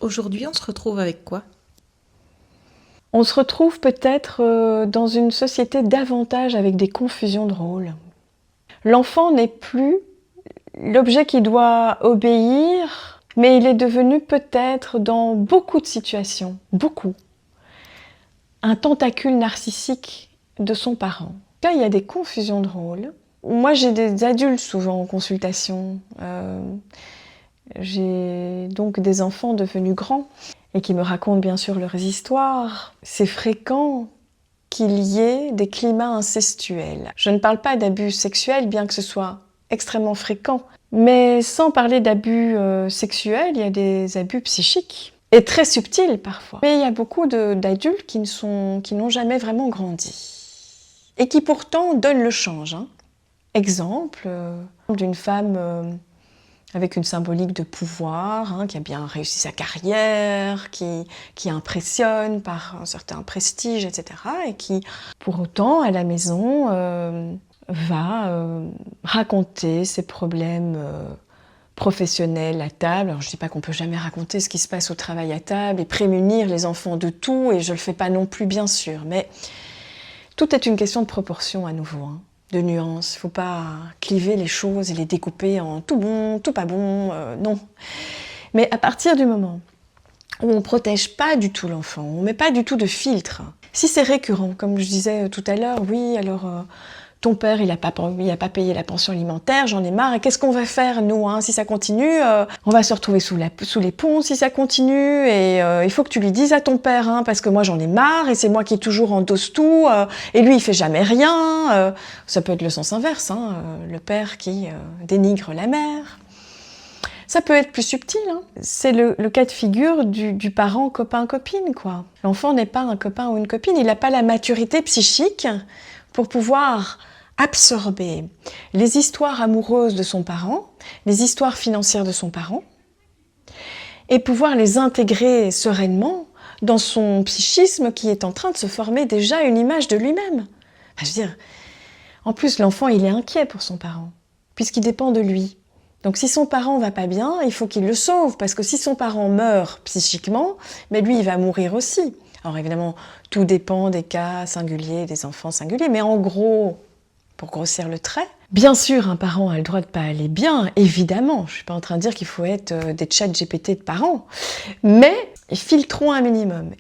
Aujourd'hui, on se retrouve avec quoi? On se retrouve peut-être dans une société davantage avec des confusions de rôles. L'enfant n'est plus l'objet qui doit obéir, mais il est devenu peut-être dans beaucoup de situations, un tentacule narcissique de son parent. Là, il y a des confusions de rôles. Moi, j'ai des adultes souvent en consultation. J'ai donc des enfants devenus grands et qui me racontent bien sûr leurs histoires. C'est fréquent qu'il y ait des climats incestuels. Je ne parle pas d'abus sexuels, bien que ce soit extrêmement fréquent, mais sans parler d'abus sexuels, il y a des abus psychiques, et très subtils parfois. Mais il y a beaucoup d'adultes qui n'ont jamais vraiment grandi, et qui pourtant donnent le change. Exemple d'une femme avec une symbolique de pouvoir, qui a bien réussi sa carrière, qui impressionne par un certain prestige, etc. Et qui, pour autant, à la maison, va raconter ses problèmes professionnels à table. Alors je ne dis pas qu'on ne peut jamais raconter ce qui se passe au travail à table et prémunir les enfants de tout, et je ne le fais pas non plus, bien sûr, mais tout est une question de proportion à nouveau. De nuances. Il ne faut pas cliver les choses et les découper en tout bon, tout pas bon, non. Mais à partir du moment où on ne protège pas du tout l'enfant, on ne met pas du tout de filtre, si c'est récurrent, comme je disais tout à l'heure, oui, alors ton père, il a pas payé la pension alimentaire, j'en ai marre, et qu'est-ce qu'on va faire, nous, si ça continue on va se retrouver sous les ponts si ça continue, et il faut que tu lui dises à ton père, parce que moi j'en ai marre, et c'est moi qui toujours endosse tout, et lui il fait jamais rien. Ça peut être le sens inverse, le père qui dénigre la mère. Ça peut être plus subtil, C'est le cas de figure du parent copain-copine, quoi. L'enfant n'est pas un copain ou une copine, il n'a pas la maturité psychique pour pouvoir absorber les histoires amoureuses de son parent, les histoires financières de son parent, et pouvoir les intégrer sereinement dans son psychisme qui est en train de se former déjà une image de lui-même. Je veux dire, en plus, l'enfant, il est inquiet pour son parent, puisqu'il dépend de lui. Donc si son parent va pas bien, il faut qu'il le sauve, parce que si son parent meurt psychiquement, mais lui, il va mourir aussi. Alors évidemment, tout dépend des cas singuliers, des enfants singuliers, mais en gros, pour grossir le trait, bien sûr, un parent a le droit de pas aller bien, évidemment. Je suis pas en train de dire qu'il faut être des ChatGPT de parents, mais filtrons un minimum.